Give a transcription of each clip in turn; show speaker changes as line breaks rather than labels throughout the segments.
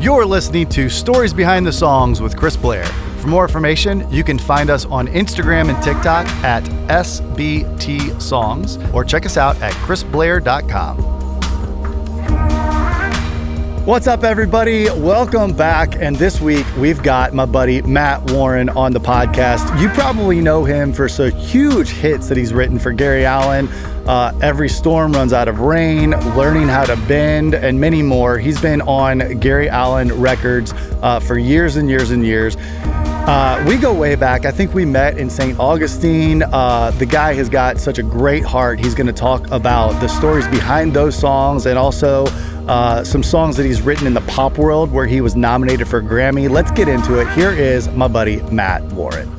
You're listening to Stories Behind the Songs with Chris Blair. For more information, you can find us on Instagram and TikTok at SBTSongs or check us out at chrisblair.com. What's up, everybody? Welcome back. And this week, we've got my buddy Matt Warren on the podcast. You probably know him for some huge hits that he's written for Gary Allan. Every Storm Runs Out of Rain, Learning How to Bend, and many more. He's been on Gary Allan records for years and years and years. We go way back. I think we met in St. Augustine. The guy has got such a great heart. He's going to talk about the stories behind those songs and also some songs that he's written in the pop world where he was nominated for a Grammy. Let's get into it. Here is my buddy Matt Warren.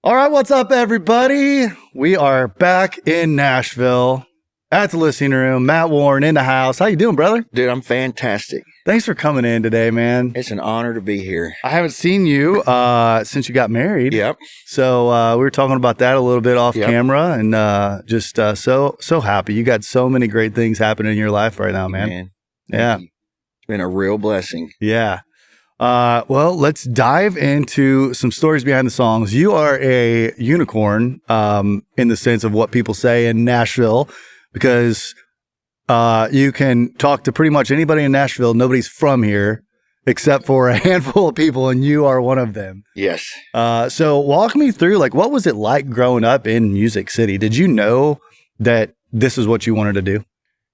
All right, what's up, everybody? We are back in Nashville at the listening room. Matt Warren in the house. How you doing, brother?
Dude, I'm fantastic.
Thanks for coming in today, man.
It's an honor to be here.
I haven't seen you since you got married.
Yep.
So we were talking about that a little bit off camera, and just so happy. You got so many great things happening in your life right now, man. Yeah.
It's been a real blessing.
Yeah. Well, let's dive into some stories behind the songs. You are a unicorn in the sense of what people say in Nashville, because you can talk to pretty much anybody in Nashville. Nobody's from here except for a handful of people, and you are one of them.
Yes.
So walk me through, like, what was it like growing up in Music City? Did you know that this is what you wanted to do?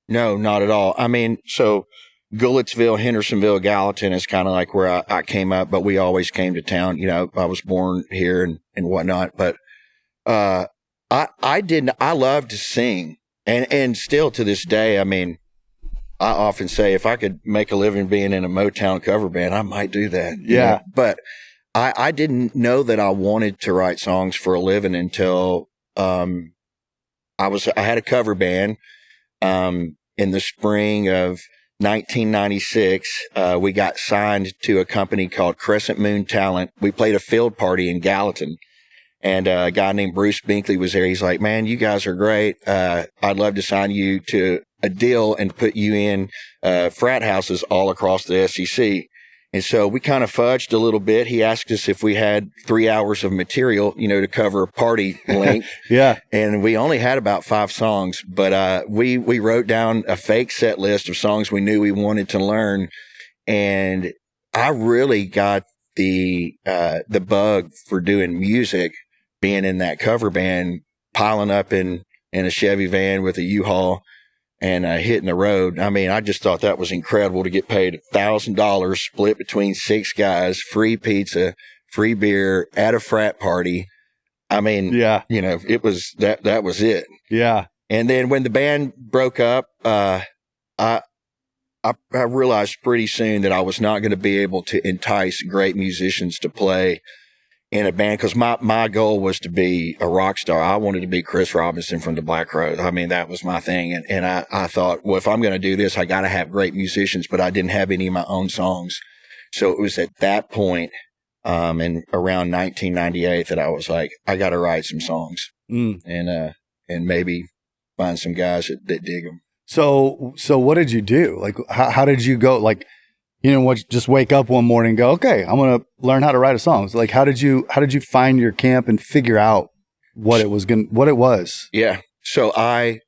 No, not at all. I mean, so Goulitsville, Hendersonville, Gallatin is kind of like where I came up, but we always came to town. You know, I was born here and whatnot, but I loved to sing. And still to this day, I mean, I often say if I could make a living being in a Motown cover band, I might do that.
Yeah.
Know? But I didn't know that I wanted to write songs for a living until I had a cover band in the spring of 1996. We got signed to a company called Crescent Moon Talent. We played a field party in Gallatin. And a guy named Bruce Binkley was there. He's like, man, you guys are great. I'd love to sign you to a deal and put you in frat houses all across the SEC. And so we kind of fudged a little bit. He asked us if we had 3 hours of material, you know, to cover a party length.
Yeah.
And we only had about 5 songs, but we wrote down a fake set list of songs we knew we wanted to learn. And I really got the bug for doing music, being in that cover band, piling up in a Chevy van with a U-Haul and hitting the road. I mean, I just thought that was incredible to get paid $1,000 split between 6 guys, free pizza, free beer at a frat party. I mean,
yeah,
you know, it was that was it.
Yeah.
And then when the band broke up, I realized pretty soon that I was not going to be able to entice great musicians to play in a band, because my goal was to be a rock star. I wanted to be Chris Robinson from the Black Crowes. I mean, that was my thing. And I thought, well, if I'm going to do this, I got to have great musicians, but I didn't have any of my own songs. So it was at that point, in around 1998 that I was like, I got to write some songs and maybe find some guys that dig them. So
what did you do? Like, how did you go? Like, you know, just wake up one morning and go, okay, I'm going to learn how to write a song. So, like, how did you find your camp and figure out what it was?
Yeah. So I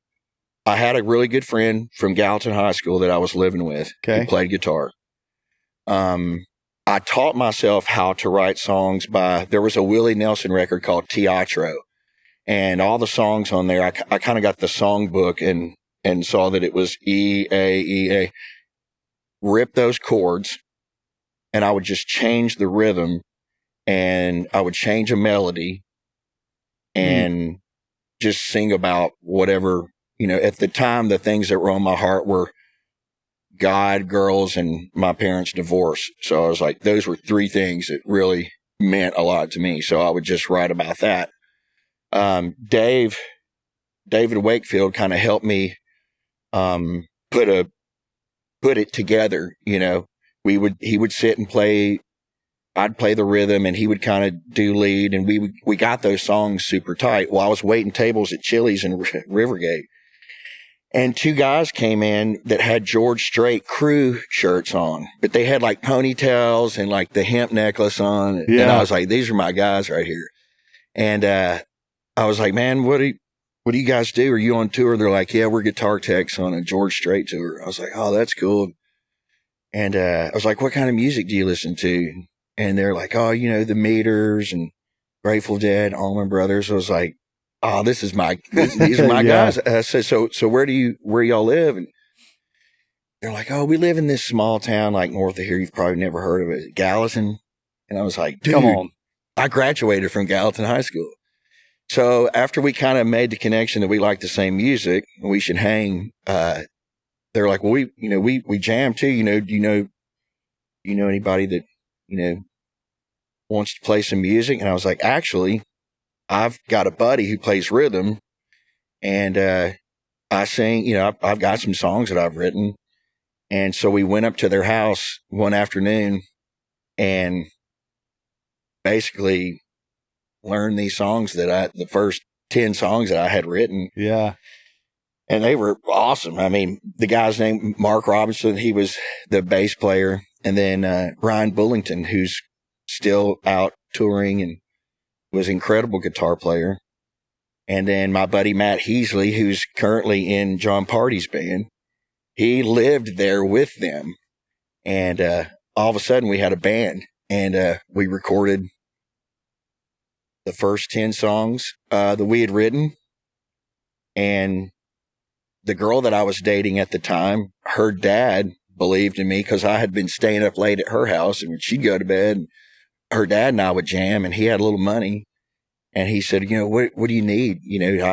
had a really good friend from Gallatin High School that I was living with.
Okay.
Who played guitar. I taught myself how to write songs there was a Willie Nelson record called Teatro, and all the songs on there, I kind of got the song book and saw that it was E, A, rip those chords, and I would just change the rhythm, and I would change a melody and just sing about whatever, you know, at the time, the things that were on my heart were God, girls, and my parents' divorce. So I was like, those were 3 things that really meant a lot to me. So I would just write about that. David Wakefield kind of helped me put it together. You know, he would sit and play. I'd play the rhythm and he would kind of do lead, and we got those songs super tight. Well, I was waiting tables at Chili's in Rivergate, And two guys came in that had George Strait crew shirts on, but they had like ponytails and like the hemp necklace on.
Yeah.
And I was like, these are my guys right here. And I was like, man, what do you guys do? Are you on tour? They're like, yeah, we're guitar techs on a George Strait tour. I was like, oh, that's cool. And I was like, what kind of music do you listen to? And they're like, oh, you know, the Meters and Grateful Dead, Allman Brothers. I was like, oh, these are my
Yeah.
guys. I said, so where y'all live? And they're like, oh, we live in this small town like north of here. You've probably never heard of it, Gallatin. And I was like, dude,
Come on.
I graduated from Gallatin High School. So after we kind of made the connection that we like the same music and we should hang, they're like, well, we jam too. Do you know anybody that, wants to play some music? And I was like, actually, I've got a buddy who plays rhythm, and I sing, I've got some songs that I've written. And so we went up to their house one afternoon and basically learned these songs the first 10 songs that I had written.
Yeah.
And they were awesome. I mean, the guy's name, Mark Robinson, he was the bass player. And then Ryan Bullington, who's still out touring and was an incredible guitar player. And then my buddy Matt Heasley, who's currently in John Party's band, he lived there with them. And all of a sudden we had a band, and we recorded the first 10 songs that we had written. And the girl that I was dating at the time, her dad believed in me because I had been staying up late at her house, and when she'd go to bed, her dad and I would jam, and he had a little money. And he said, what do you need?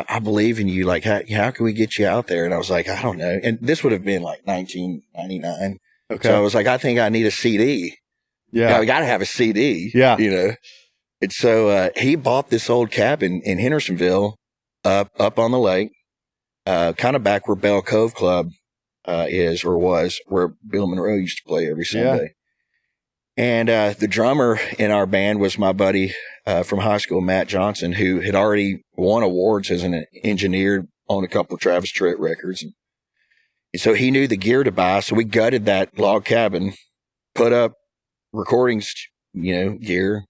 I believe in you. Like, how can we get you out there? And I was like, I don't know. And this would have been like 1999.
Okay.
So I was like, I think I need a CD.
Yeah.
I got to have a CD.
Yeah.
And so he bought this old cabin in Hendersonville up on the lake, kind of back where Bell Cove Club is or was, where Bill Monroe used to play every Sunday. Yeah. And the drummer in our band was my buddy from high school, Matt Johnson, who had already won awards as an engineer on a couple of Travis Tritt records. And so he knew the gear to buy. So we gutted that log cabin, put up recordings, gear,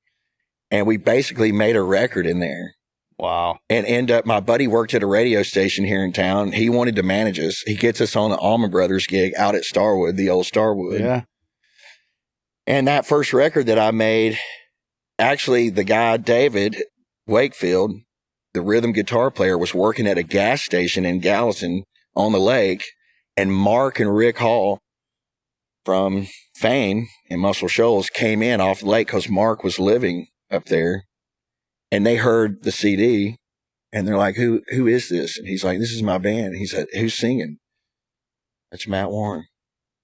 and we basically made a record in there.
Wow.
And my buddy worked at a radio station here in town. He wanted to manage us. He gets us on the Allman Brothers gig out at Starwood, the old Starwood.
Yeah.
And that first record that I made, actually, the guy, David Wakefield, the rhythm guitar player, was working at a gas station in Gallatin on the lake. And Mark and Rick Hall from Fane and Muscle Shoals came in off the lake because Mark was living up there. And they heard the CD, and they're like, who is this? And he's like, this is my band. He said, who's singing? That's Matt Warren.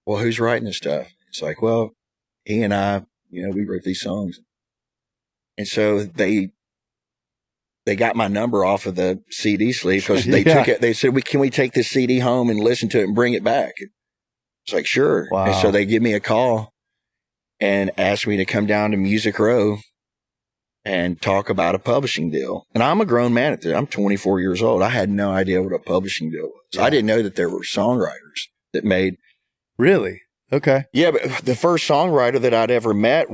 Well, who's writing this stuff? It's like, well, he and I, we wrote these songs. And so they got my number off of the CD sleeve because they took it. They said, can we take this CD home and listen to it and bring it back? It's like, sure.
Wow.
And so they give me a call and asked me to come down to Music Row and talk about a publishing deal. And I'm a grown man at that. I'm 24 years old. I had no idea what a publishing deal was. Yeah. I didn't know that there were songwriters that made.
Really? Okay.
Yeah, but the first songwriter that I'd ever met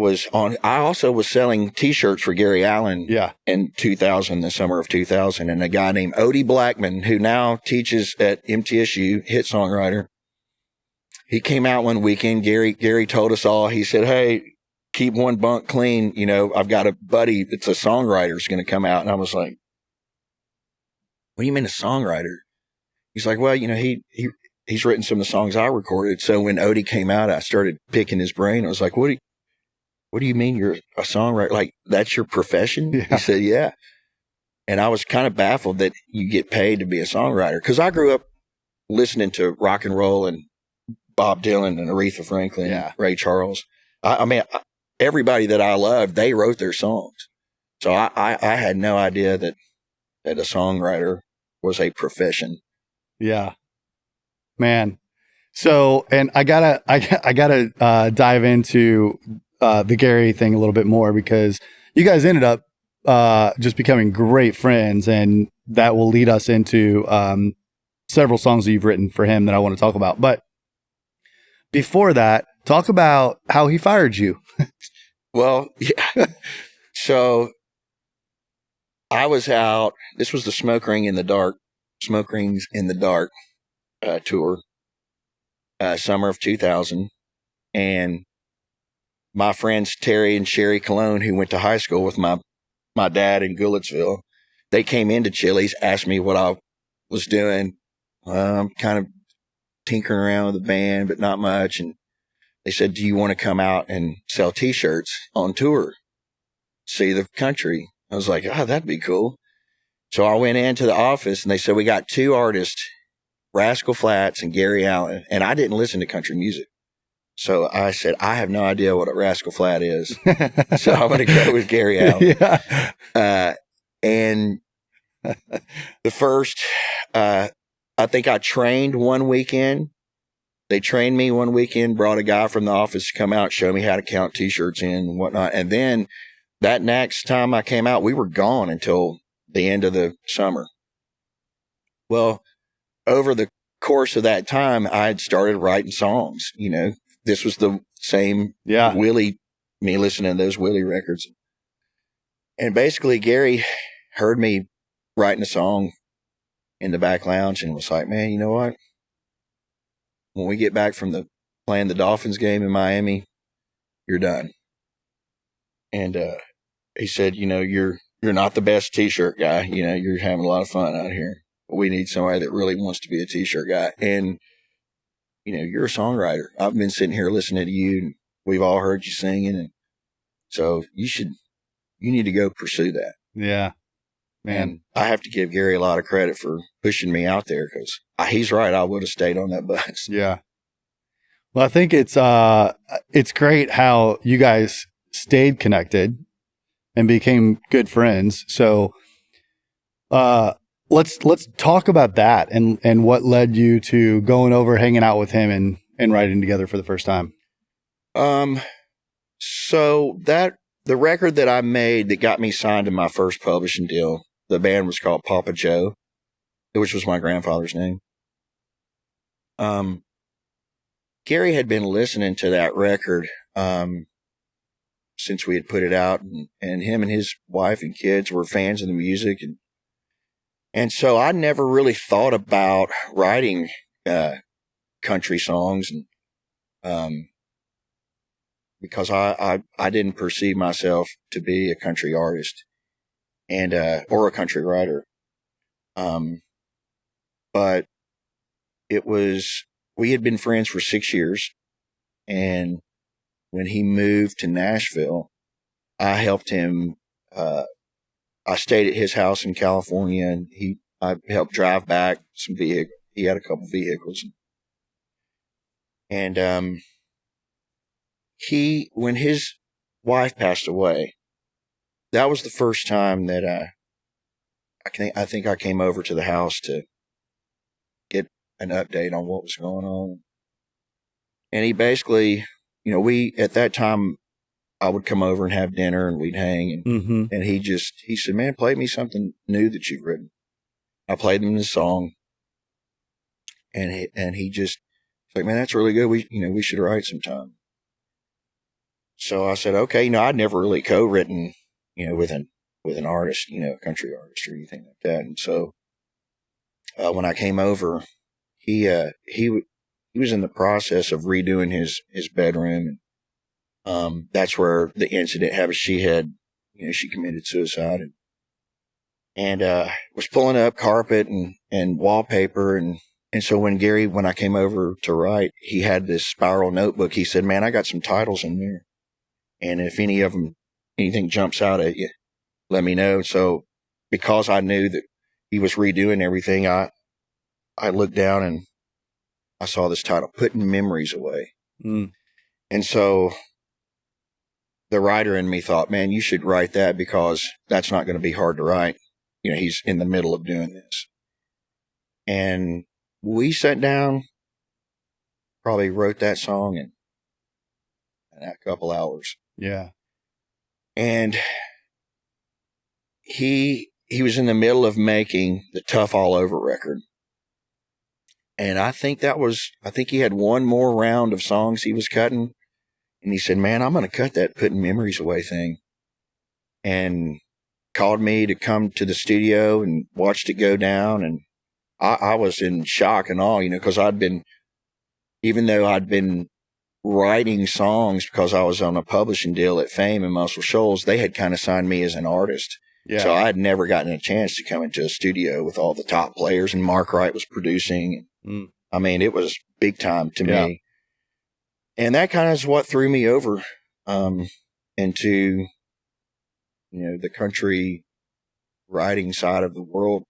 I also was selling T-shirts for Gary Allan in 2000, the summer of 2000. And a guy named Odie Blackman, who now teaches at MTSU, hit songwriter. He came out one weekend. Gary told us all, he said, hey, keep one bunk clean. I've got a buddy that's a songwriter is going to come out. And I was like, what do you mean a songwriter? He's like, well, he's written some of the songs I recorded. So when Odie came out, I started picking his brain. I was like, what do you mean you're a songwriter? Like, that's your profession? Yeah. He said, yeah. And I was kind of baffled that you get paid to be a songwriter. Cause I grew up listening to rock and roll and Bob Dylan and Aretha Franklin, Ray Charles. I mean, everybody that I loved, they wrote their songs. So I had no idea that a songwriter was a profession.
Yeah, man. So, and I gotta dive into the Gary thing a little bit more because you guys ended up just becoming great friends, and that will lead us into several songs that you've written for him that I want to talk about. But before that, talk about how he fired you.
Well, yeah. So I was out. This was the Smoke Rings in the Dark tour, summer of 2000. And my friends Terry and Sherry Cologne, who went to high school with my dad in Goulitsville, they came into Chili's, asked me what I was doing. I'm kind of tinkering around with the band, but not much. And they said, do you want to come out and sell T-shirts on tour? See the country. I was like, oh, that'd be cool. So I went into the office and they said, we got two artists, Rascal Flatts and Gary Allan. And I didn't listen to country music. So I said, I have no idea what a Rascal Flat is. So I'm going to go with Gary Allan. Yeah. And the first, I think I trained one weekend. They trained me one weekend, brought a guy from the office to come out, show me how to count T-shirts in and whatnot. And then that next time I came out, we were gone until the end of the summer. Well, over the course of that time, I had started writing songs. You know, this was the same Willie, me listening to those Willie records. And basically, Gary heard me writing a song in the back lounge and was like, man, you know what? When we get back from playing the Dolphins game in Miami, you're done. And he said, you know, you're not the best T-shirt guy. You know, you're having a lot of fun out here. We need somebody that really wants to be a T-shirt guy. And, you know, you're a songwriter. I've been sitting here listening to you, and we've all heard you singing. And so you need to go pursue that.
Yeah. Man,
and I have to give Gary a lot of credit for pushing me out there because he's right. I would have stayed on that bus.
Yeah. Well, I think it's great how you guys stayed connected and became good friends. So, let's talk about that and what led you to going over, hanging out with him and writing together for the first time.
So the record that I made that got me signed to my first publishing deal, the band was called Papa Joe, which was my grandfather's name. Gary had been listening to that record since we had put it out, and him and his wife and kids were fans of the music, and so I never really thought about writing country songs, and because I didn't perceive myself to be a country artist and or a country writer. But we had been friends for 6 years, and when he moved to Nashville, I helped him. I stayed at his house in California, and I helped drive back some vehicles. He had a couple vehicles, and when his wife passed away, that was the first time that I think I came over to the house to get an update on what was going on. And he basically, you know, at that time, I would come over and have dinner and we'd hang. And, and he said, man, play me something new that you've written. I played him the song. And he just, like, man, that's really good. We should write sometime. So I said, okay, I'd never really co-written, with an artist, a country artist or anything like that. And so, when I came over, he was in the process of redoing his bedroom. And, that's where the incident happened. She committed suicide and was pulling up carpet and wallpaper. And so when I came over to write, he had this spiral notebook. He said, man, I got some titles in there. And if anything jumps out at you, let me know. So because I knew that he was redoing everything, I looked down and I saw this title, Putting Memories Away. And so the writer in me thought, man, you should write that because that's not going to be hard to write. He's in the middle of doing this. And we sat down, probably wrote that song in a couple hours.
Yeah.
And he was in the middle of making the Tough All Over record. And I think he had one more round of songs he was cutting. And he said, man, I'm going to cut that Putting Memories Away thing. And called me to come to the studio and watched it go down. And I was in shock and awe, because even though I'd been writing songs because I was on a publishing deal at Fame and Muscle Shoals, they had kind of signed me as an artist. Yeah. So I had never gotten a chance to come into a studio with all the top players, and Mark Wright was producing. I mean, it was big time to me. And that kind of is what threw me over into, the country writing side of the world.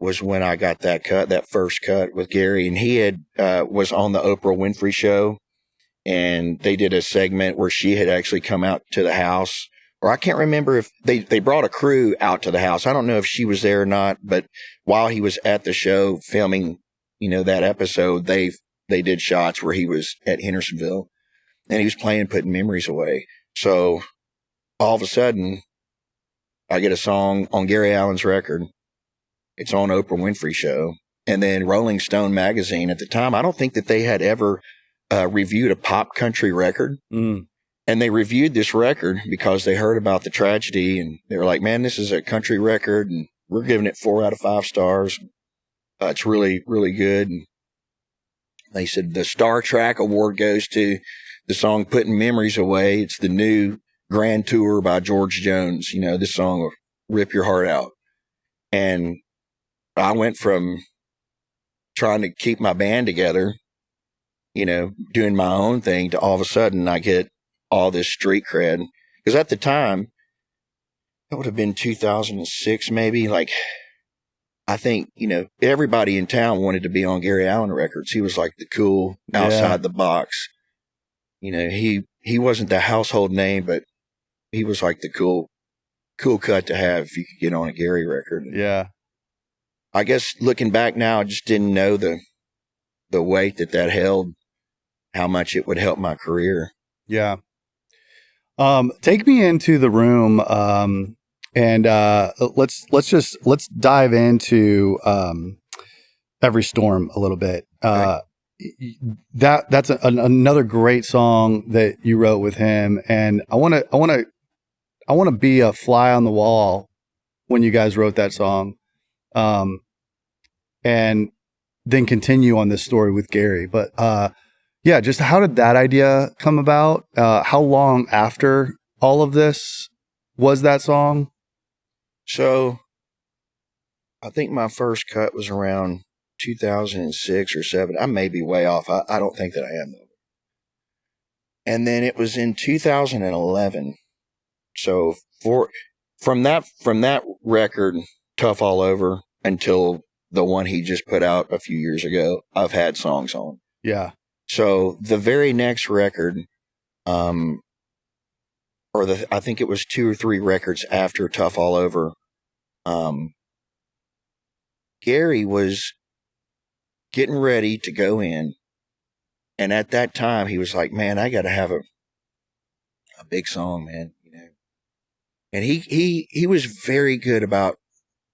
Was when I got that first cut with Gary, and he was on the Oprah Winfrey show, and they did a segment where she had actually come out to the house, or I can't remember if they brought a crew out to the house. I don't know if she was there or not, but while he was at the show filming, that episode, they did shots where he was at Hendersonville and he was playing Putting Memories Away. So all of a sudden I get a song on Gary Allan's record. It's on Oprah Winfrey show. And then Rolling Stone magazine at the time, I don't think that they had ever reviewed a pop country record. And they reviewed this record because they heard about the tragedy, and they were like, man, this is a country record and we're giving it 4 out of 5 stars. It's really, really good. And they said the Star Trek Award goes to the song Putting Memories Away. It's the new Grand Tour by George Jones. This song will rip your heart out. And I went from trying to keep my band together, doing my own thing, to all of a sudden I get all this street cred. Because at the time, it would have been 2006 maybe. Like, I think, everybody in town wanted to be on Gary Allan records. He was like the cool outside the box. He wasn't the household name, but he was like the cool cut to have if you could get on a Gary record.
Yeah.
I guess looking back now, I just didn't know the weight that held, how much it would help my career.
Yeah. Take me into the room, and let's dive into Every Storm a little bit.
Okay.
That's another great song that you wrote with him, and I want to be a fly on the wall when you guys wrote that song. And then continue on this story with Gary. But, just how did that idea come about? How long after all of this was that song?
So I think my first cut was around 2006 or 7. I may be way off. I don't think that I am though. And then it was in 2011. So from that record, Tough All Over, until the one he just put out a few years ago, I've had songs on.
Yeah.
So the very next record, I think it was 2 or 3 records after Tough All Over, Gary was getting ready to go in. And at that time he was like, man, I got to have a big song, man. And he was very good about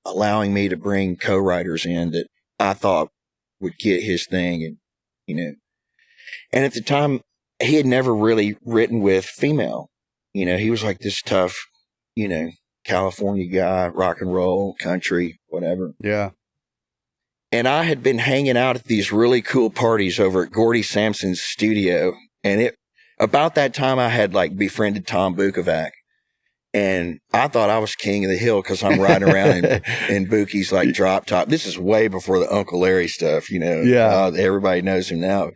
allowing me to bring co-writers in that I thought would get his thing. And, and at the time he had never really written with female, he was like this tough, California guy, rock and roll, country, whatever.
Yeah.
And I had been hanging out at these really cool parties over at Gordy Sampson's studio. And about that time I had befriended Tom Bukovac. And I thought I was king of the hill because I'm riding around in Bookie's drop top. This is way before the Uncle Larry stuff,
Yeah.
Everybody knows him now.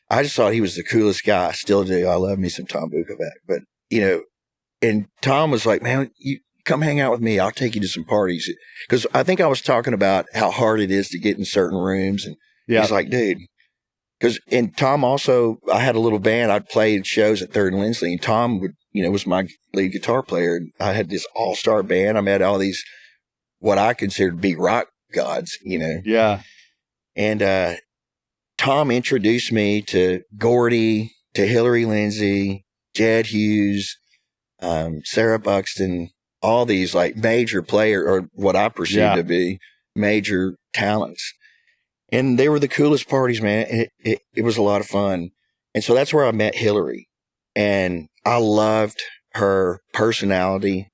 I just thought he was the coolest guy. I still do. I love me some Tom Bukovac. But, and Tom was like, man, you come hang out with me. I'll take you to some parties. Because I think I was talking about how hard it is to get in certain rooms. And he's like, dude. And Tom also, I had a little band. I'd played shows at 3rd and Lindsley. And Tom would, was my lead guitar player. I had this all-star band. I met all these, what I considered to be rock gods,
Yeah.
And Tom introduced me to Gordy, to Hillary Lindsey, Jed Hughes, Sarah Buxton, all these major player, or what I perceived to be major talents. And they were the coolest parties, man. And it was a lot of fun. And so that's where I met Hillary. And I loved her personality.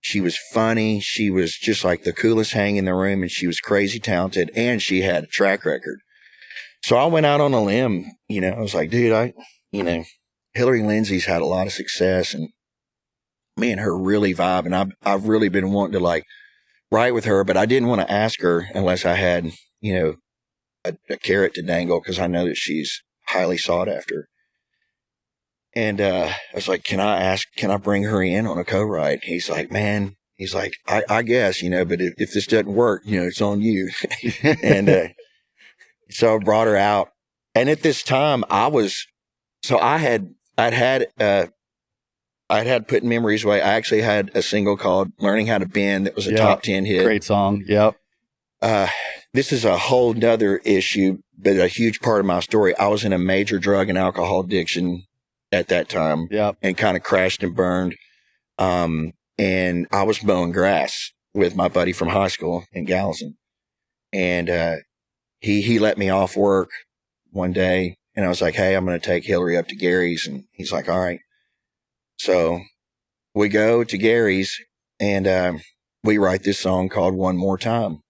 She was funny. She was just like the coolest hang in the room, and she was crazy talented, and she had a track record. So I went out on a limb, I was like, dude, Hillary Lindsey's had a lot of success, and me and her really vibe. And I've really been wanting to like write with her, but I didn't want to ask her unless I had, a carrot to dangle, because I know that she's highly sought after. And I was like, can I bring her in on a co-write? He's like, man, I guess, but if this doesn't work, it's on you. And so I brought her out. And at this time I'd had Putting Memories Away. I actually had a single called Learning How to Bend that was a top 10 hit.
Great song. Yep.
This is a whole nother issue, but a huge part of my story. I was in a major drug and alcohol addiction at that time.
Yep.
And kind of crashed and burned. And I was mowing grass with my buddy from high school in Galveston. And he let me off work one day, and I was like, hey, I'm going to take Hillary up to Gary's. And he's like, all right. So we go to Gary's, and we write this song called One More Time.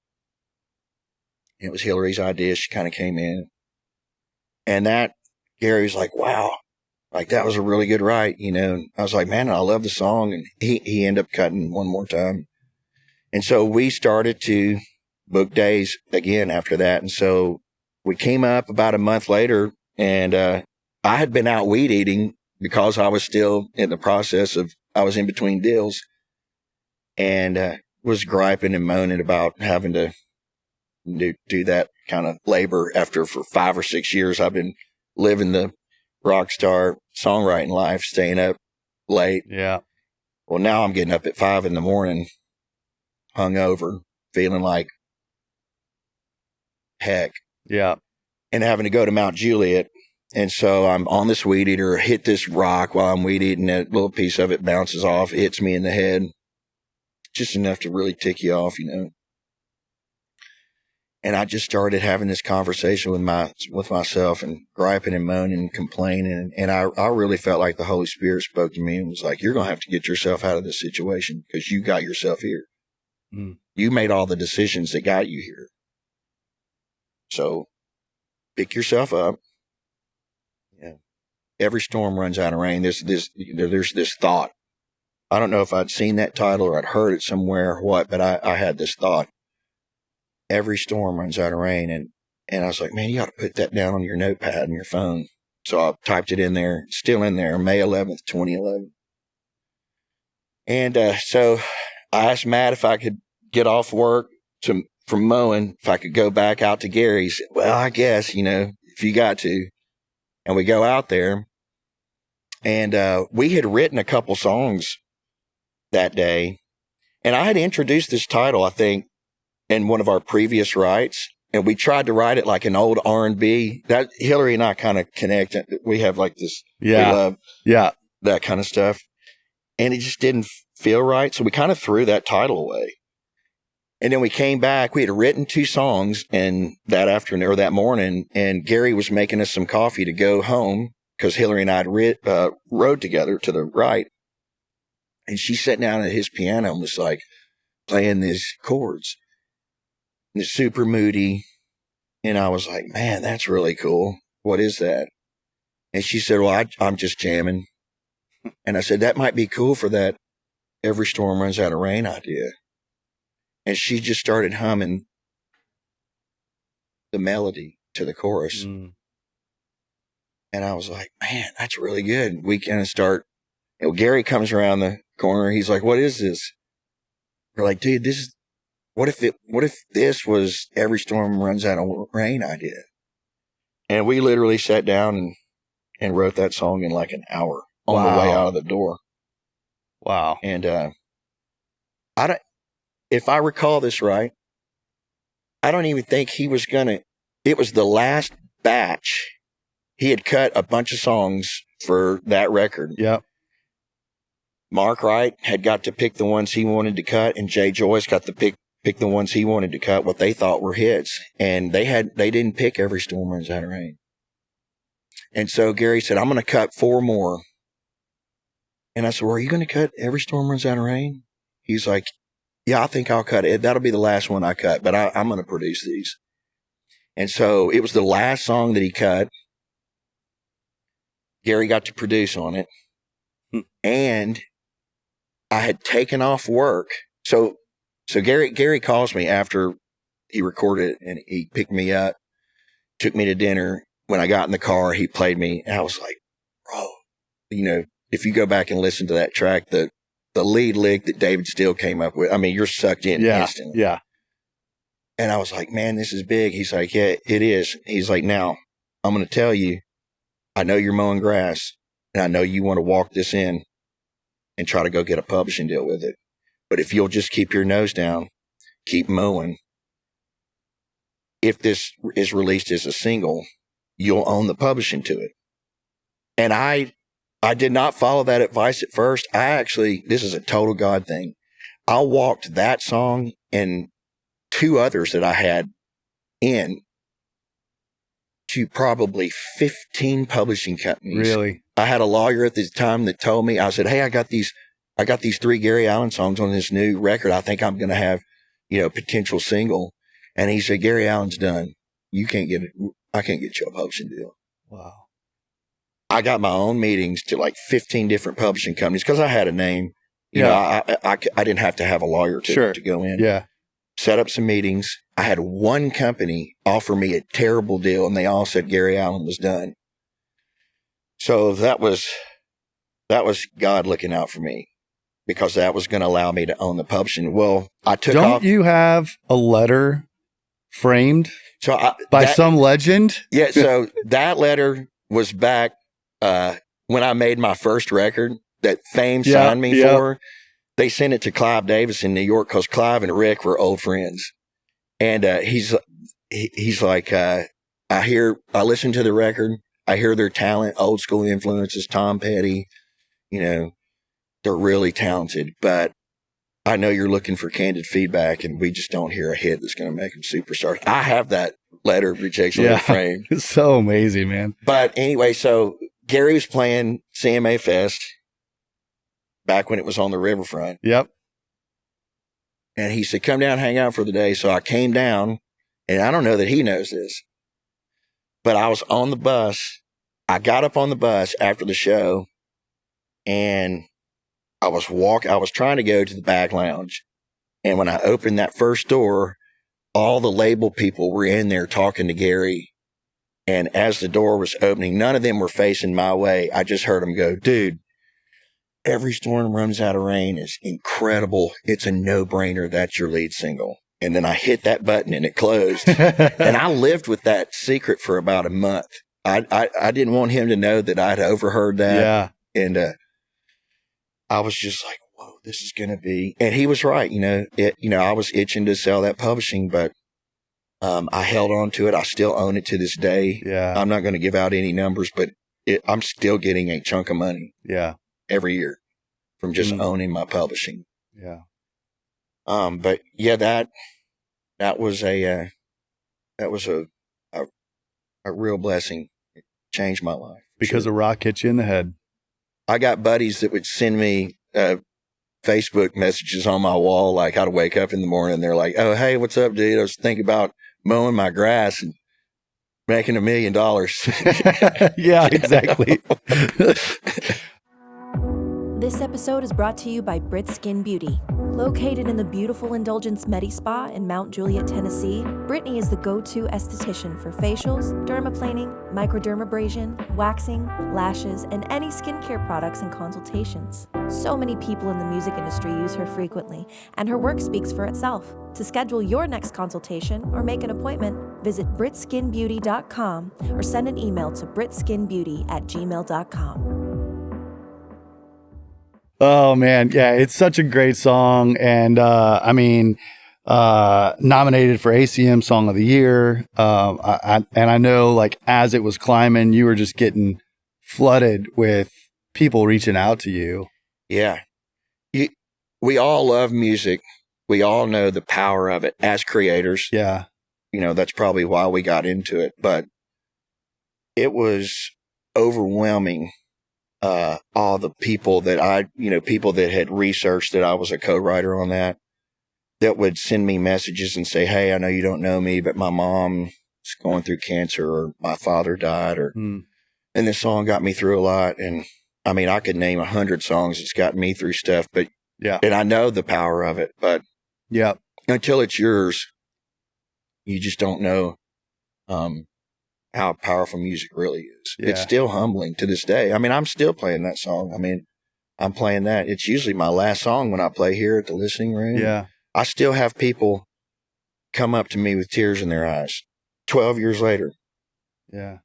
It was Hillary's idea. She kind of came in, and Gary's like, wow, like that was a really good write, And I was like, man, I love the song. And he ended up cutting One More Time. And so we started to book days again after that. And so we came up about a month later, and I had been out weed eating because I was still in the process of, I was in between deals, and was griping and moaning about having to do that kind of labor after for 5 or 6 years I've been living the rock star songwriting life, staying up late.
Yeah.
Well, now I'm getting up at 5 a.m, hungover, feeling like heck.
Yeah.
And having to go to Mount Juliet. And so I'm on this weed eater, hit this rock while I'm weed eating. That little piece of it bounces off, hits me in the head. Just enough to really tick you off, And I just started having this conversation with myself, and griping and moaning and complaining. And I really felt like the Holy Spirit spoke to me and was like, you're going to have to get yourself out of this situation, because you got yourself here. Mm. You made all the decisions that got you here. So pick yourself up. Yeah. Every storm runs out of rain. There's this thought. I don't know if I'd seen that title or I'd heard it somewhere or what, but I had this thought. Every storm runs out of rain. And I was like, man, you ought to put that down on your notepad and your phone. So I typed it in there, still in there, May 11th, 2011. And so I asked Matt if I could get off work from mowing, if I could go back out to Gary's. Well, I guess, if you got to. And we go out there, and we had written a couple songs that day. And I had introduced this title, I think, in one of our previous writes, and we tried to write it like an old R&B. That Hillary and I kind of connect. We have like this,
yeah,
we love that kind of stuff. And it just didn't feel right. So we kind of threw that title away. And then we came back. We had written 2 songs and that afternoon or that morning, and Gary was making us some coffee to go home, because Hillary and I had rode together to the right. And she sat down at his piano and was like playing these chords. And it's super moody. And I was like, man, that's really cool. What is that? And she said, well, I'm just jamming. And I said, that might be cool for that Every Storm Runs Out of Rain idea. And she just started humming the melody to the chorus. Mm. And I was like, man, that's really good. We kind of start, Gary comes around the corner. He's like, what is this? We're like, dude, what if this was Every Storm Runs Out of Rain idea? And we literally sat down and wrote that song in like an hour on the way out of the door.
Wow.
And, if I recall this right, I don't even think he was it was the last batch. He had cut a bunch of songs for that record.
Yep.
Mark Wright had got to pick the ones he wanted to cut, and Jay Joyce got to pick pick the ones he wanted to cut, what they thought were hits. And they didn't pick Every Storm Runs Out of Rain. And so Gary said, I'm going to cut 4 more. And I said, well, are you going to cut Every Storm Runs Out of Rain? He's like, yeah, I think I'll cut it. That'll be the last one I cut, but I'm going to produce these. And so it was the last song that he cut. Gary got to produce on it. And I had taken off work. So Gary calls me after he recorded it, and he picked me up, took me to dinner. When I got in the car, he played me, and I was like, bro, you know, if you go back and listen to that track, the lead lick that David Steele came up with, I mean, you're sucked in instantly.
Yeah.
And I was like, man, this is big. He's like, yeah, it is. He's like, now, I'm going to tell you, I know you're mowing grass, and I know you want to walk this in and try to go get a publishing deal with it. But if you'll just keep your nose down, keep mowing, if this is released as a single, you'll own the publishing to it. And I did not follow that advice at first. This is a total God thing. I walked that song and 2 others that I had in to probably 15 publishing companies.
Really?
I had a lawyer at the time that told me, I said, hey, I got these 3 Gary Allan songs on this new record. I think I'm going to have, potential single. And he said, Gary Allan's done. You can't get it. I can't get you a publishing deal.
Wow.
I got my own meetings to like 15 different publishing companies because I had a name. I didn't have to have a lawyer to go in.
Yeah.
Set up some meetings. I had one company offer me a terrible deal, and they all said Gary Allan was done. So that was God looking out for me, because that was going to allow me to own the publishing. Well, I took off.
Don't you have a letter framed by some legend?
Yeah. So that letter was back when I made my first record that Fame signed me for. They sent it to Clive Davis in New York because Clive and Rick were old friends. And he's like, I listen to the record. I hear their talent, old school influences, Tom Petty, they're really talented. But I know you're looking for candid feedback, and we just don't hear a hit that's going to make them superstars. I have that letter of rejection framed.
It's so amazing, man.
But anyway, so Gary was playing CMA Fest back when it was on the riverfront.
Yep.
And he said, come down, hang out for the day. So I came down, and I don't know that he knows this, but I was on the bus. I got up on the bus after the show, and I was trying to go to the back lounge. And when I opened that first door, all the label people were in there talking to Gary. And as the door was opening, none of them were facing my way. I just heard them go, dude, Every Storm Runs Out of Rain is incredible. It's a no-brainer. That's your lead single. And then I hit that button and it closed. And I lived with that secret for about a month. I didn't want him to know that I'd overheard that. Yeah. And I was just like, whoa, this is going to be. And he was right. I was itching to sell that publishing, but I held on to it. I still own it to this day.
Yeah.
I'm not going to give out any numbers, but I'm still getting a chunk of money.
Yeah.
Every year from just owning my publishing.
Yeah.
But yeah, that was a real blessing. It changed my life.
Because a rock hit you in the head.
I got buddies that would send me Facebook messages on my wall, like I'd wake up in the morning and they're like, oh, hey, what's up, dude? I was thinking about mowing my grass and making $1 million.
Yeah, exactly.
This episode is brought to you by Brit Skin Beauty. Located in the beautiful Indulgence Medi Spa in Mount Juliet, Tennessee, Brittany is the go-to esthetician for facials, dermaplaning, microdermabrasion, waxing, lashes, and any skincare products and consultations. So many people in the music industry use her frequently, and her work speaks for itself. To schedule your next consultation or make an appointment, visit britskinbeauty.com or send an email to britskinbeauty@gmail.com.
Oh man, yeah, it's such a great song, and nominated for ACM Song of the Year. I know, like, as it was climbing, you were just getting flooded with people reaching out to you.
Yeah, we all love music, we all know the power of it as creators.
Yeah.
You know, that's probably why we got into it, but it was overwhelming. All the people that people that had researched that I was a co-writer on that would send me messages and say, hey, I know you don't know me, but my mom's going through cancer, or my father died, and this song got me through a lot. And I mean, I could name 100 songs that's gotten me through stuff, but and I know the power of it, but until it's yours, you just don't know, how powerful music really is. Yeah. It's still humbling to this day. I mean, I'm still playing that song. I mean, I'm playing that. It's usually my last song when I play here at the listening room.
Yeah.
I still have people come up to me with tears in their eyes 12 years later.
Yeah.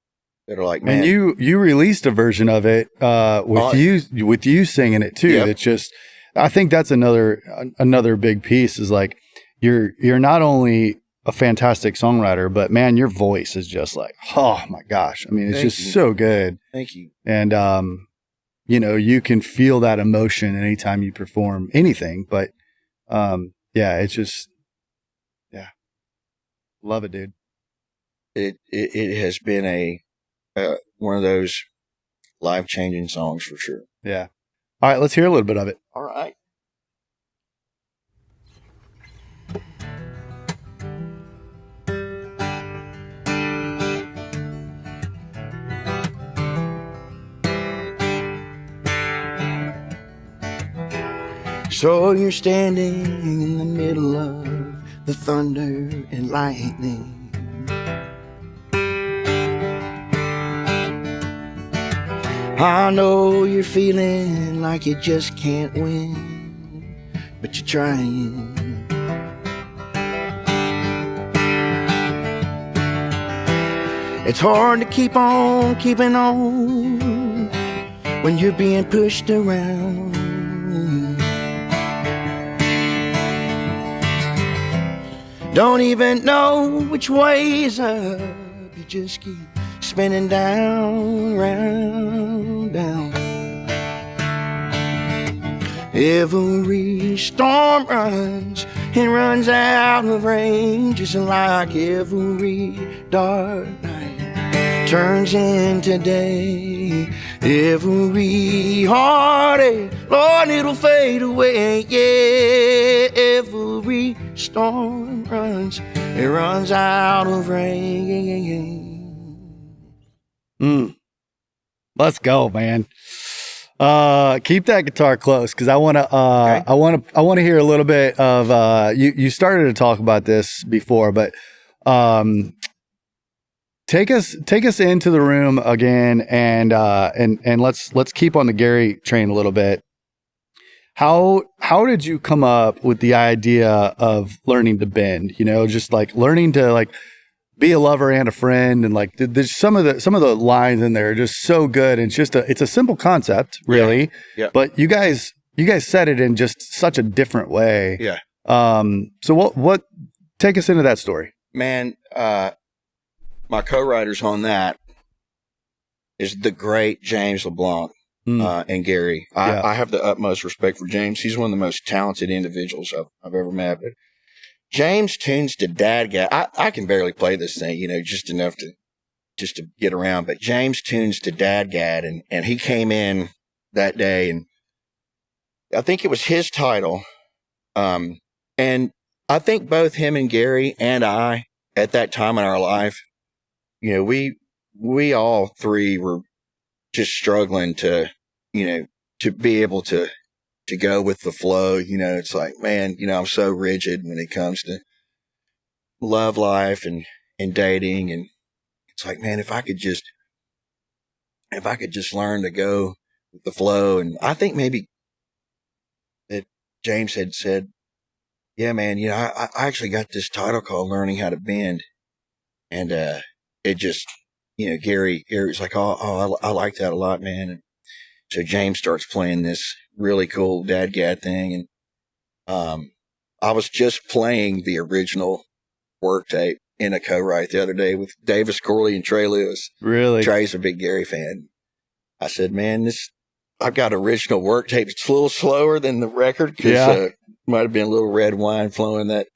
That are like, man.
And you released a version of it with you singing it too. Yep. It's just, I think that's another big piece is like, you're not only a fantastic songwriter, but man, your voice is just like, oh my gosh. I mean, it's just so good.
Thank you.
And, you can feel that emotion anytime you perform anything, but, it's just, love it, dude.
It has been one of those life-changing songs for sure.
Yeah. All right, let's hear a little bit of it.
All right. So you're standing in the middle of the thunder and lightning. I know you're feeling like you just can't win, but you're trying. It's hard to keep on keeping on when you're being pushed around. Don't even know which way is up. You just keep spinning down, round, down. Every storm runs and runs out of rain, just like every dark night turns into day. Every heartache, Lord, it'll fade away. Yeah, every storm runs, it runs out of rain.
Let's go, man. Keep that guitar close, because I want to. I want to hear a little bit of. You started to talk about this before, but take us into the room again, and let's keep on the Gary train a little bit. How did you come up with the idea of learning to bend? Just like learning to like be a lover and a friend, and like there's some of the lines in there are just so good. And it's a simple concept, really.
Yeah.
But you guys said it in just such a different way.
Yeah.
So what take us into that story,
man. My co-writers on that is the great James LeBlanc and Gary. I have the utmost respect for James. He's one of the most talented individuals I've ever met. But James tunes to Dadgat. I can barely play this thing, just enough to get around. But James tunes to Dadgat, and he came in that day, and I think it was his title. And I think both him and Gary and I, at that time in our life, we all three were just struggling to be able to go with the flow. It's like, man, I'm so rigid when it comes to love life and dating. And it's like, man, if I could just learn to go with the flow. And I think maybe that James had said, yeah, man, I actually got this title called Learning How to Bend. And, it just, Gary was like, oh, I like that a lot, man. And so James starts playing this really cool Dadgat thing. And, I was just playing the original work tape in a co-write the other day with Davis Corley and Trey Lewis.
Really?
Trey's a big Gary fan. I said, man, I've got original work tape. It's a little slower than the record because might have been a little red wine flowing that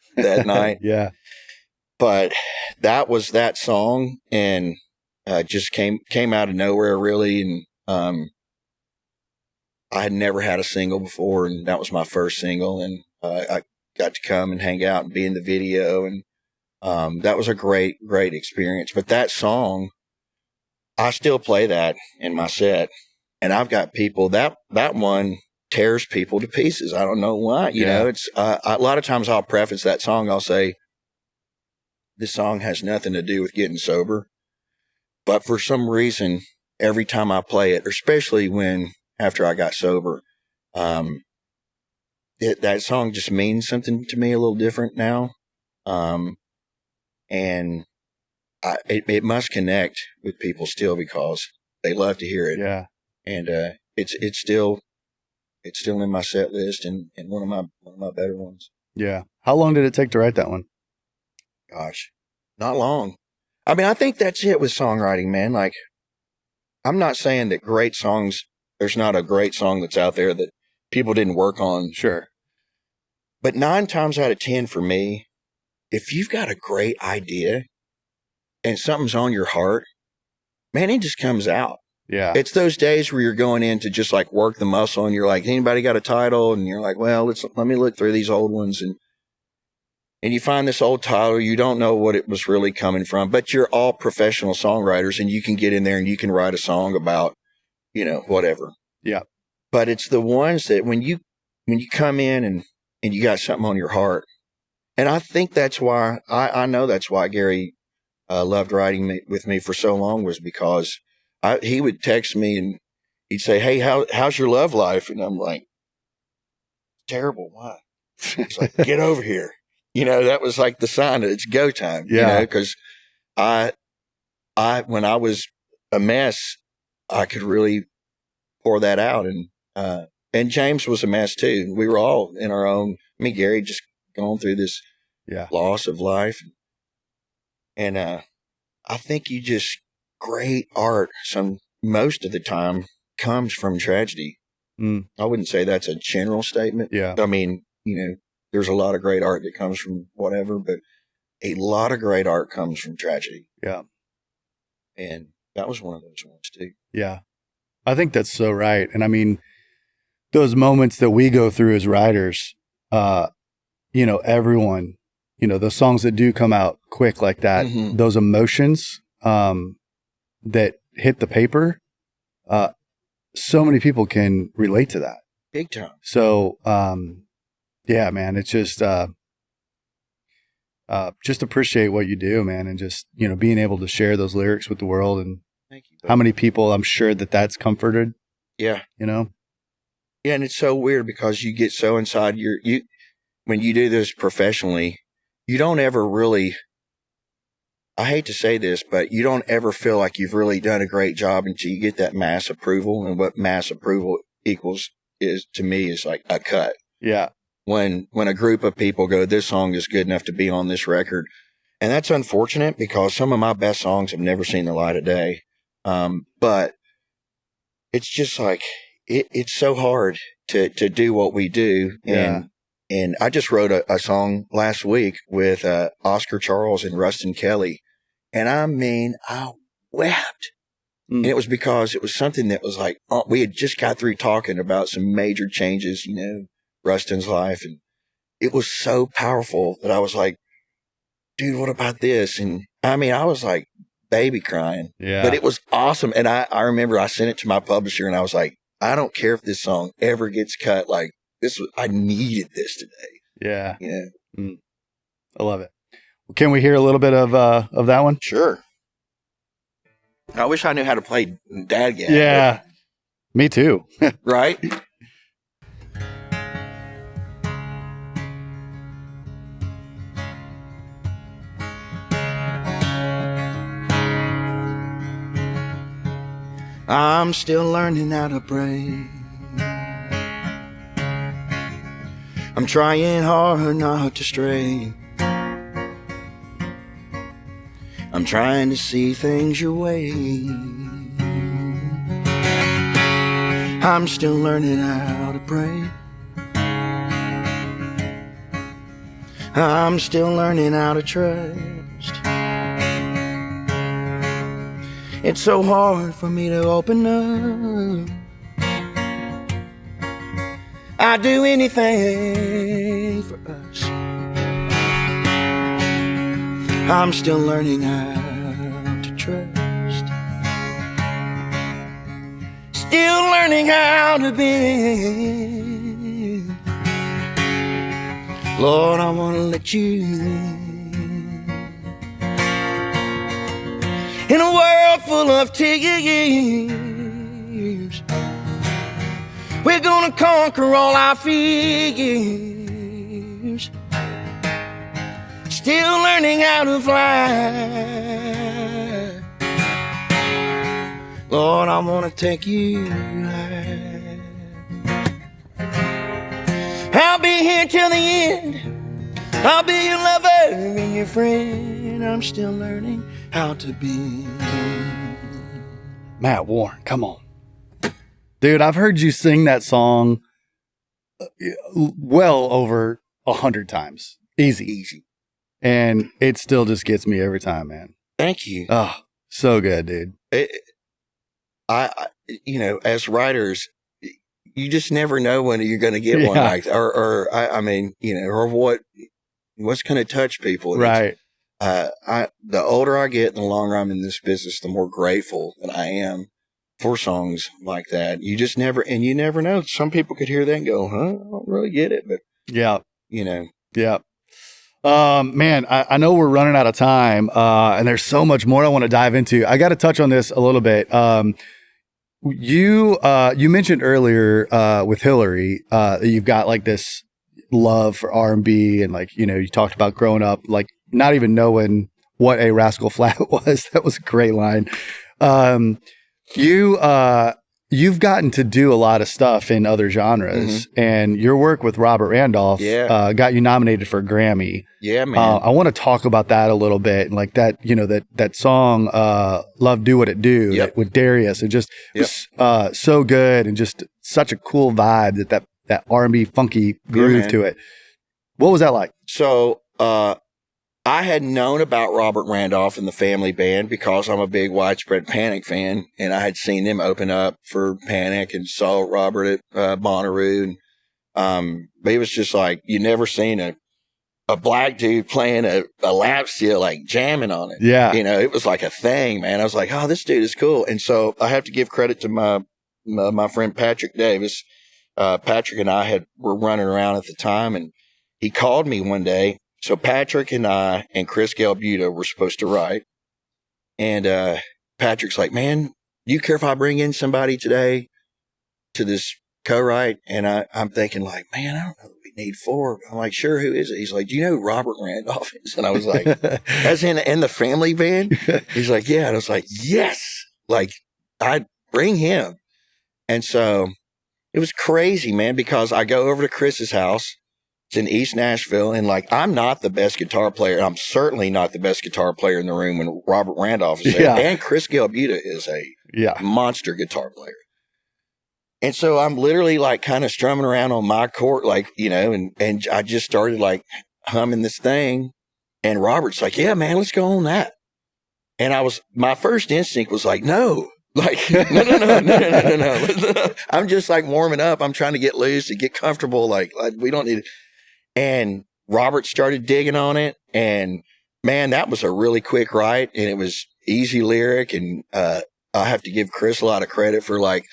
night.
Yeah.
But that was that song, and just came out of nowhere, really. And I had never had a single before, and that was my first single. And I got to come and hang out and be in the video, and that was a great experience. But that song, I still play that in my set, and I've got people that one tears people to pieces. I don't know why. You know, it's a lot of times I'll preface that song. I'll say, this song has nothing to do with getting sober, but for some reason, every time I play it, especially after I got sober, that song just means something to me a little different now. And it must connect with people still because they love to hear it.
Yeah.
And it's still in my set list and one of my better ones.
Yeah. How long did it take to write that one?
Gosh, not long. I mean, I think that's it with songwriting, man. Like, I'm not saying that great songs, there's not a great song that's out there that people didn't work on.
Sure.
But 9 times out of 10 for me, if you've got a great idea and something's on your heart, man, it just comes out.
Yeah.
It's those days where you're going in to just like work the muscle and you're like, anybody got a title? And you're like, well, let me look through these old ones. And you find this old title, you don't know what it was really coming from, but you're all professional songwriters and you can get in there and you can write a song about, whatever.
Yeah.
But it's the ones that when you come in and you got something on your heart. And I think that's why, I know that's why Gary loved writing with me for so long, was because he would text me and he'd say, hey, how's your love life? And I'm like, terrible. Why? He's like, get over here. That was like the sign that it's go time.
Yeah.
Because when I was a mess, I could really pour that out. And James was a mess too. We were all in our own, Gary just going through this loss of life. And I think great art, most of the time, comes from tragedy. I wouldn't say that's a general statement.
Yeah.
I mean, there's a lot of great art that comes from whatever, but a lot of great art comes from tragedy.
Yeah.
And that was one of those ones too.
Yeah. I think that's so right. And I mean, those moments that we go through as writers, everyone, those songs that do come out quick like that, those emotions that hit the paper, so many people can relate to that.
Big time.
So, yeah, man, it's just appreciate what you do, man. And just, being able to share those lyrics with the world, and
thank you,
how many people I'm sure that's comforted.
Yeah.
Yeah.
And it's so weird because you get so inside when you do this professionally, you don't ever really, I hate to say this, but you don't ever feel like you've really done a great job until you get that mass approval. And what mass approval equals to me is like a cut.
Yeah.
When a group of people go, this song is good enough to be on this record. And that's unfortunate because some of my best songs have never seen the light of day. But it's just like, it's so hard to do what we do. And I just wrote a song last week with Oscar Charles and Rustin Kelly. And I mean, I wept. And it was because it was something that was like, we had just got through talking about some major changes, Rustin's life. And it was so powerful that I was like, dude, what about this? And I mean, I was like baby crying.
Yeah.
But it was awesome. And I remember I sent it to my publisher and I was like, I don't care if this song ever gets cut. Like, I needed this today.
Yeah.
Yeah.
I love it. Well, can we hear a little bit of that one?
Sure. I wish I knew how to play dadgad.
Yeah. Me too.
Right? I'm still learning how to pray. I'm trying hard not to stray. I'm trying to see things your way. I'm still learning how to pray. I'm still learning how to trust. It's so hard for me to open up. I'd do anything for us. I'm still learning how to trust. Still learning how to be. Lord, I want to let you in. In a world full of tears, we're gonna conquer all our fears. Still learning how to fly. Lord, I want to take you high. I'll be here till the end. I'll be your lover and your friend. I'm still learning how to be.
Matt Warren, come on. Dude, I've heard you sing that song well over 100 times. Easy. And it still just gets me every time, man.
Thank you.
Oh, so good, dude.
As writers, you just never know when you're going to get one like that, or what's going to touch people. And
right.
The older I get, the longer I'm in this business, the more grateful that I am for songs like that. You never know. Some people could hear that and go, huh, I don't really get it. But
yeah.
Yeah.
Man, I know we're running out of time, and there's so much more I want to dive into. I got to touch on this a little bit. You mentioned earlier with Hillary that you've got like this love for R&B, and like, you talked about growing up like not even knowing what a Rascal Flat was. That was a great line. You've gotten to do a lot of stuff in other genres, and your work with Robert Randolph got you nominated for a Grammy.
Yeah, man.
I want to talk about that a little bit, and like that, that song, "Love Do What It Do" with Darius, it just was so good, and just such a cool vibe that R&B funky groove to it. What was that like?
So, I had known about Robert Randolph and the Family Band because I'm a big Widespread Panic fan, and I had seen them open up for Panic and saw Robert at Bonnaroo. And, but it was just like, you never seen a black dude playing a lap steel, like jamming on it.
Yeah.
It was like a thing, man. I was like, oh, this dude is cool. And so I have to give credit to my friend Patrick Davis. Patrick and I were running around at the time, and he called me one day. So Patrick and I and Chris Galbuta were supposed to write. And Patrick's like, man, you care if I bring in somebody today to this co-write? And I'm thinking like, man, I don't know what we need for. I'm like, sure, who is it? He's like, do you know who Robert Randolph is? And I was like, as in the Family Band? He's like, yeah. And I was like, yes, like I'd bring him. And so it was crazy, man, because I go over to Chris's house. It's in East Nashville, and like, I'm not the best guitar player. I'm certainly not the best guitar player in the room when Robert Randolph is there. And Chris Galbuta is a monster guitar player. And so I'm literally like kind of strumming around on my chord, like, and I just started like humming this thing. And Robert's like, yeah, man, let's go on that. And my first instinct was like, no. Like, no. I'm just like warming up. I'm trying to get loose and get comfortable. Like we don't need it. And Robert started digging on it, and man, that was a really quick write, and it was easy lyric. And I have to give Chris a lot of credit for like,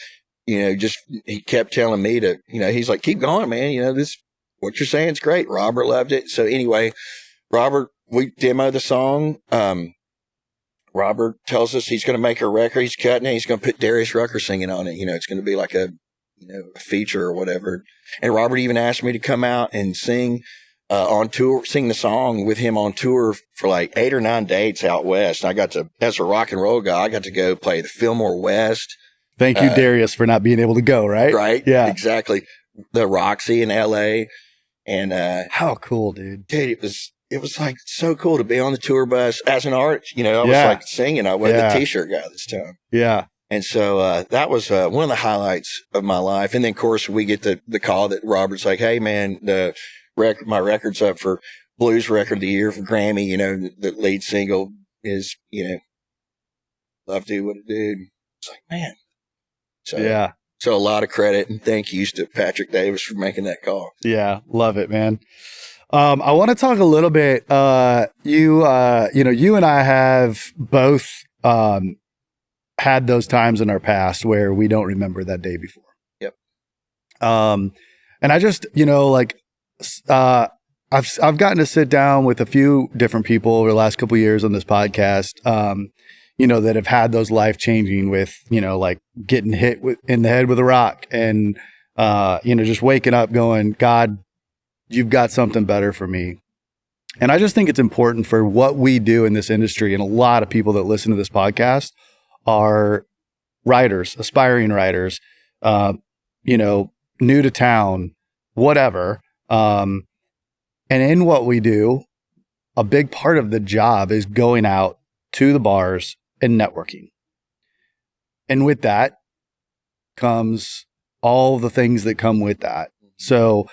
he kept telling me to, he's like, keep going, man. What you're saying is great. Robert loved it. So anyway, we demo the song. Robert tells us he's going to make a record. He's cutting it. He's going to put Darius Rucker singing on it. It's going to be like a feature or whatever. And Robert even asked me to come out and sing on tour, sing the song with him on tour for like 8 or 9 dates out west. I got to, as a rock and roll guy, I got to go play the Fillmore West.
Thank you, Darius, for not being able to go, right?
Right.
Yeah.
Exactly. The Roxy in LA. And
how cool, dude.
Dude, it was like so cool to be on the tour bus as an artist. I was like singing. I was the t-shirt guy this time. Yeah. And so that was one of the highlights of my life. And then, of course, we get the call that Robert's like, hey, man, my record's up for blues record of the year for Grammy. You know, the lead single is, you know, Love Do What It Did. It's like, man. So,
Yeah.
So a lot of credit and thank yous to Patrick Davis for making that call.
Yeah. Love it, man. I want to talk a little bit. You know, you and I have both had those times in our past where we don't remember that day before.
Yep.
And I just, you know, like, I've gotten to sit down with a few different people over the last couple of years on this podcast, you know, that have had those life changing with, you know, like getting hit in the head with a rock and, you know, just waking up going, God, you've got something better for me. And I just think it's important for what we do in this industry. And a lot of people that listen to this podcast are writers, aspiring writers, you know, new to town, whatever. And in what we do, a big part of the job is going out to the bars and networking. And with that comes all the things that come with that. So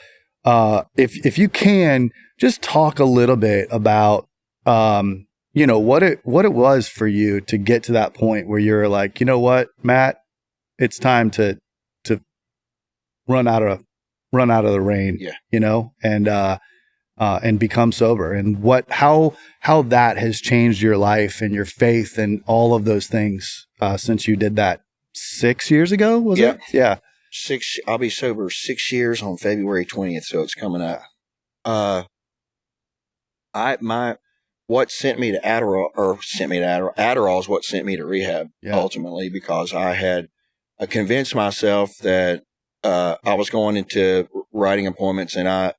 if you can just talk a little bit about, you know, what it was for you to get to that point where you're like, you know what, Matt, it's time to run out of the rain, you know, and become sober, and how that has changed your life and your faith and all of those things since you did that 6 years ago, was it? Yeah.
I'll be sober 6 years on February 20th, so it's coming up. What sent me to Adderall is what sent me to rehab ultimately, because I had convinced myself that I was going into writing appointments and I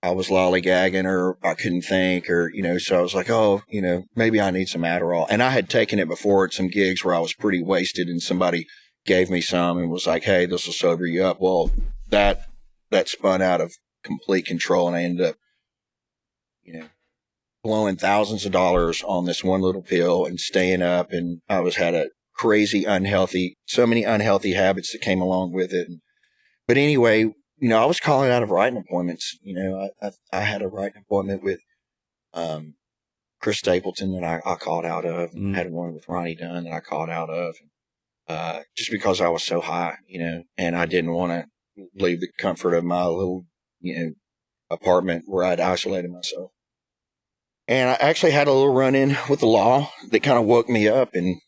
was lollygagging or I couldn't think or, you know, so I was like, oh, you know, maybe I need some Adderall. And I had taken it before at some gigs where I was pretty wasted and somebody gave me some and was like, hey, this will sober you up. Well, that spun out of complete control and I ended up, you know, blowing thousands of dollars on this one little pill and staying up. And I had a crazy so many unhealthy habits that came along with it. But anyway, you know, I was calling out of writing appointments. You know, I had a writing appointment with Chris Stapleton that I called out of, and had one with Ronnie Dunn that I called out of, just because I was so high, you know, and I didn't want to leave the comfort of my little, you know, apartment where I'd isolated myself. And I actually had a little run-in with the law that kind of woke me up. And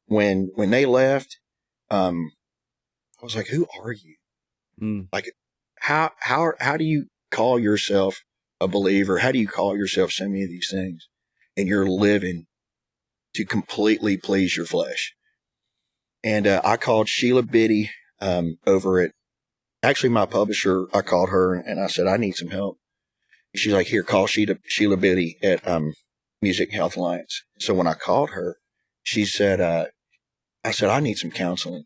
when they left, I was like, who are you? Like, how do you call yourself a believer? How do you call yourself so many of these things? And you're living to completely please your flesh. And I called Sheila Biddy over at, actually my publisher, I called her and I said, I need some help. And she's like, here, call Sheila Biddy at Music Health Alliance. So when I called her, she said, I said, I need some counseling,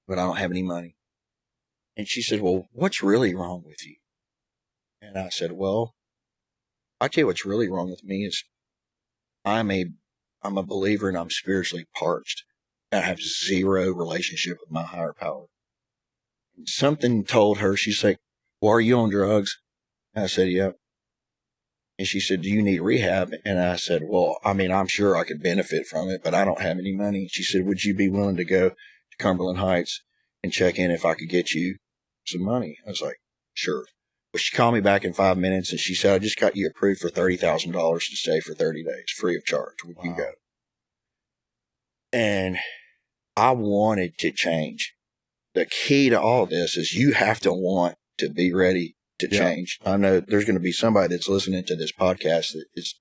but I don't have any money. And she said, well, what's really wrong with you? And I said, well, I'll tell you what's really wrong with me is I'm a believer and I'm spiritually parched. I have zero relationship with my higher power. And something told her, she's like, well, are you on drugs? And I said, yep. And she said, do you need rehab? And I said, well, I mean, I'm sure I could benefit from it, but I don't have any money. She said, would you be willing to go to Cumberland Heights and check in if I could get you some money? I was like, sure. But she called me back in 5 minutes and she said, I just got you approved for $30,000 to stay for 30 days, free of charge. Would you go? And I wanted to change. The key to all this is you have to want to be ready to change. I know there's going to be somebody that's listening to this podcast that is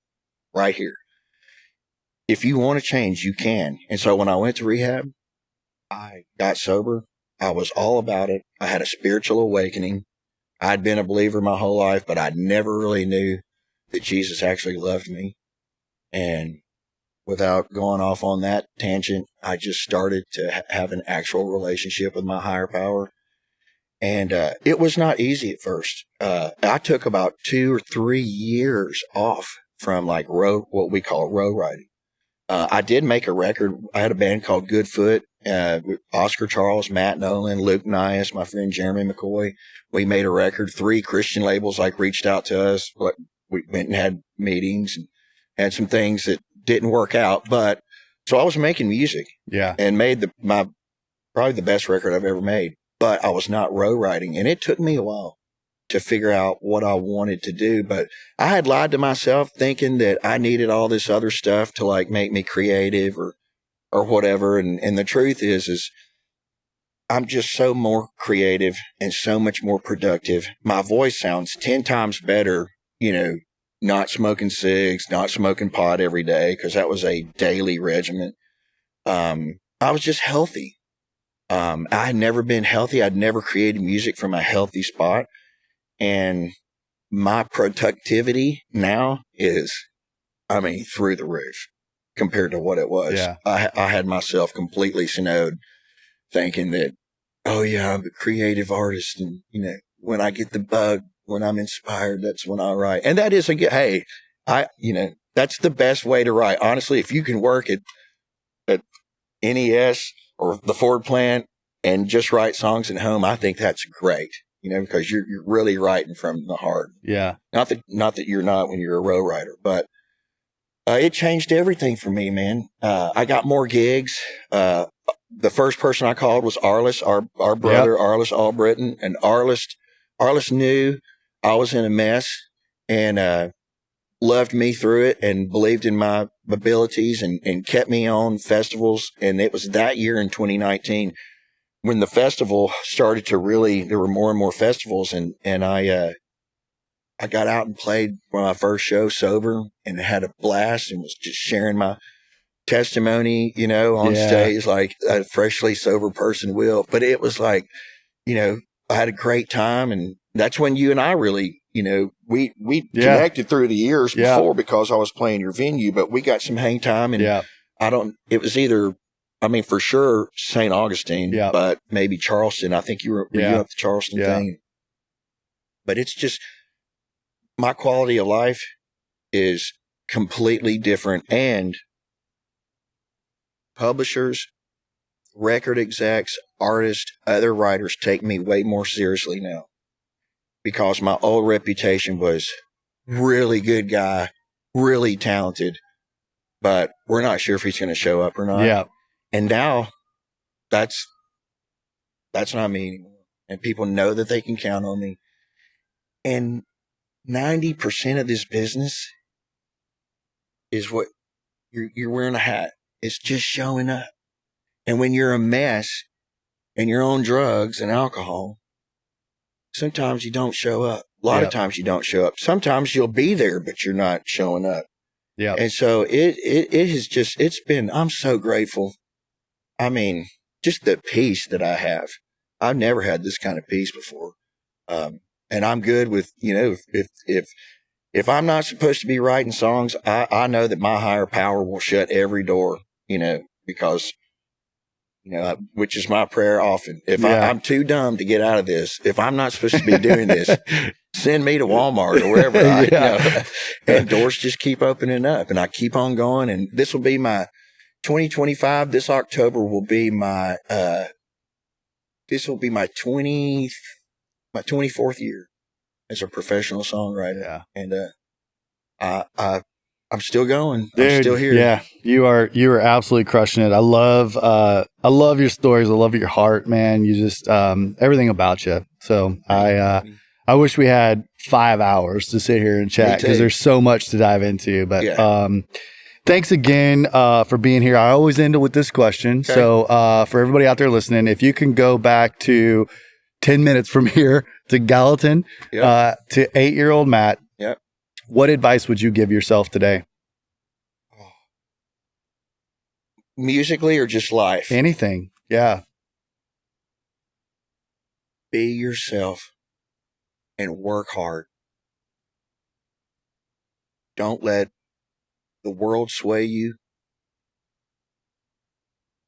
right here. If you want to change, you can. And so when I went to rehab, I got sober. I was all about it. I had a spiritual awakening. I'd been a believer my whole life, but I never really knew that Jesus actually loved me. And without going off on that tangent, I just started to have an actual relationship with my higher power. And it was not easy at first. I took about 2 or 3 years off from like what we call row riding. I did make a record. I had a band called Goodfoot, with Oscar Charles, Matt Nolan, Luke Nias, my friend Jeremy McCoy. We made a record. 3 Christian labels reached out to us. We went and had meetings and had some things that didn't work out. But so I was making music, and made probably the best record I've ever made. But I was not row riding, and it took me a while to figure out what I wanted to do. But I had lied to myself thinking that I needed all this other stuff to make me creative or whatever. And the truth is I'm just so more creative and so much more productive. My voice sounds 10 times better, not smoking cigs, not smoking pot every day, because that was a daily regimen. I was just healthy. I had never been healthy. I'd never created music from a healthy spot. And my productivity now is, through the roof compared to what it was.
Yeah.
I had myself completely snowed thinking that, oh yeah, I'm a creative artist. And, when I get the bug, when I'm inspired, that's when I write. And that is that's the best way to write. Honestly, if you can work at NES or the Ford plant and just write songs at home, I think that's great. Because you're really writing from the heart.
Yeah.
Not that you're not when you're a row rider, but it changed everything for me, man. I got more gigs. The first person I called was Arliss, our brother, Arliss Albritton. And Arliss knew I was in a mess and loved me through it and believed in my abilities and kept me on festivals. And it was that year in 2019 when the festival started to there were more and more festivals, and I got out and played my first show sober and had a blast and was just sharing my testimony, on stage like a freshly sober person will. But it was I had a great time, and that's when you and I really, we connected through the years before because I was playing your venue, but we got some hang time, and it was either, for sure, St. Augustine, but maybe Charleston. I think were you up the Charleston thing? But it's just, my quality of life is completely different. And publishers, record execs, artists, other writers take me way more seriously now because my old reputation was really good guy, really talented, but we're not sure if he's going to show up or not.
Yeah.
And now that's not me anymore. And people know that they can count on me. And 90% of this business is what you're wearing a hat. It's just showing up. And when you're a mess and you're on drugs and alcohol, sometimes you don't show up. A lot of times you don't show up. Sometimes you'll be there, but you're not showing up. Yeah. And so it has just, I'm so grateful. Just the peace that I have. I've never had this kind of peace before. And I'm good with, if I'm not supposed to be writing songs, I know that my higher power will shut every door, because, which is my prayer often. If I'm too dumb to get out of this, if I'm not supposed to be doing this, send me to Walmart or wherever. And doors just keep opening up, and I keep on going. And this will be my 2025. This October will be my 24th year as a professional songwriter. Yeah. And I'm still going. Dude, I'm still here.
Yeah. You are absolutely crushing it. I love your stories. I love your heart, man. You just everything about you. So I wish we had 5 hours to sit here and chat because there's so much to dive into. But thanks again for being here. I always end it with this question. Okay. So for everybody out there listening, if you can go back to 10 minutes from here to Gallatin, to 8-year-old Matt, what advice would you give yourself today?
Musically or just life?
Anything. Yeah.
Be yourself and work hard. Don't let the world sway you.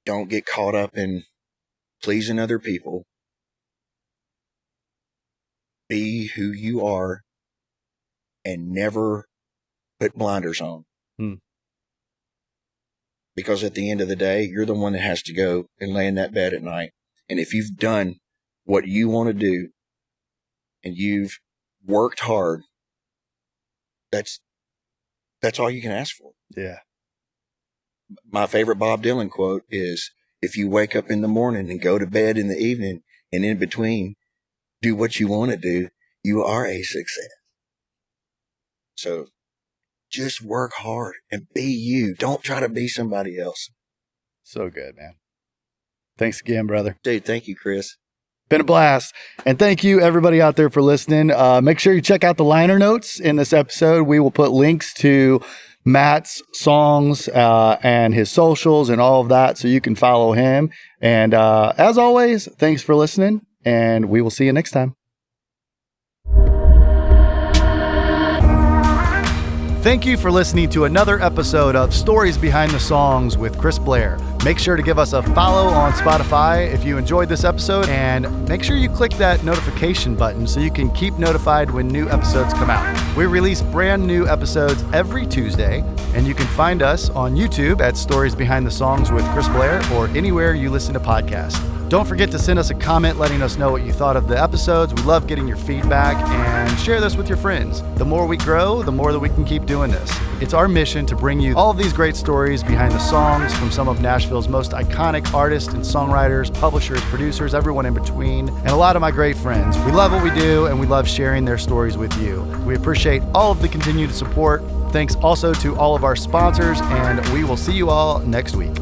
Don't get caught up in pleasing other people. Be who you are and never put blinders on. because at the end of the day, you're the one that has to go and lay in that bed at night. And if you've done what you want to do and you've worked hard, that's all you can ask for.
Yeah.
My favorite Bob Dylan quote is, if you wake up in the morning and go to bed in the evening and in between do what you want to do, you are a success. So just work hard and be you. Don't try to be somebody else.
So good, man. Thanks again, brother.
Dude, thank you, Chris.
Been a blast. And thank you, everybody out there, for listening. Make sure you check out the liner notes in this episode. We will put links to Matt's songs and his socials and all of that, so you can follow him. And as always, thanks for listening, and we will see you next time. Thank you for listening to another episode of Stories Behind the Songs with Chris Blair. Make sure to give us a follow on Spotify if you enjoyed this episode, and make sure you click that notification button so you can keep notified when new episodes come out. We release brand new episodes every Tuesday, and you can find us on YouTube at Stories Behind the Songs with Chris Blair, or anywhere you listen to podcasts. Don't forget to send us a comment letting us know what you thought of the episodes. We love getting your feedback, and share this with your friends. The more we grow, the more that we can keep doing this. It's our mission to bring you all of these great stories behind the songs from some of Nashville's most iconic artists and songwriters, publishers, producers, everyone in between, and a lot of my great friends. We love what we do, and we love sharing their stories with you. We appreciate all of the continued support. Thanks also to all of our sponsors, and we will see you all next week.